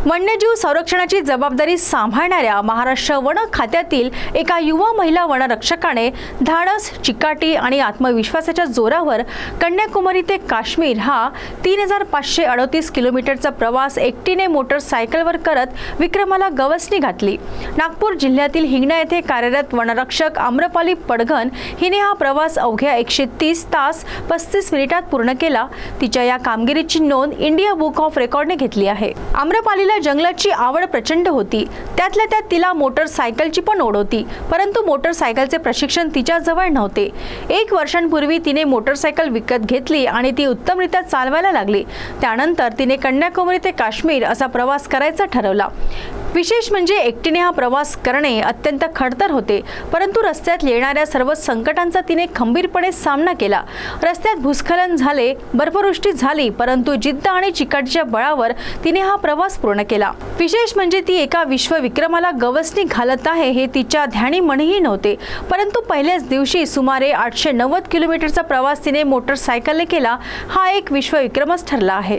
वन्यजीव संरक्षणाची जबाबदारी सांभाळणाऱ्या महाराष्ट्र वन खात्यातील एका युवा महिला वनरक्षकाने धाडस, चिकाटी आणि आत्मविश्वासाच्या जोरावर कन्याकुमारी ते काश्मीर हा 3538 किलोमीटरचा प्रवास एकटीने मोटरसायकलवर करत विक्रमाला गवसणी घातली। नागपूर जिल्ह्यातील हिंगणा येथे कार्यरत वनरक्षक आम्रपाली पडघन हिने हा प्रवास अवघ्या 130 तास 35 मिनिटात पूर्ण केला। तिच्या या कामगिरीची नोंद इंडिया बुक ऑफ रेकॉर्डने घेतली आहे। आम्रपालीला जंगलाची आवड प्रचंड होती, त्यातल्या त्यात तिला मोटरसायकलची पण ओढ होती, परंतु मोटरसायकलचे प्रशिक्षण तिच्या जवळ नव्हते। 1 वर्षांपूर्वी तिने मोटरसायकल विकत घेतली आणि ती उत्तमरित्या चालवायला लागली। त्यानंतर तिने कन्याकुमारी ते काश्मीर असा प्रवास करायचा ठरवला। विशेष म्हणजे एकटीने हा प्रवास करणे अत्यंत खडतर होते, परंतु रस्त्यात येणाऱ्या सर्व संकटांचा तिने खंबीरपणे सामना केला। रस्त्यात भूस्खलन झाले, बर्फवृष्टी झाली, परंतु जिद्द आणि चिकाटीच्या बळावर तिने हा प्रवास पूर्ण केला। विशेष म्हणजे ती एका विश्वविक्रमाला गवसणी घालत आहे हे तिच्या ध्यानी म्हणेही नव्हते, परंतु पहिल्याच दिवशी सुमारे 890 किलोमीटरचा प्रवास तिने मोटरसायकलने केला। हा एक विश्वविक्रमच ठरला आहे।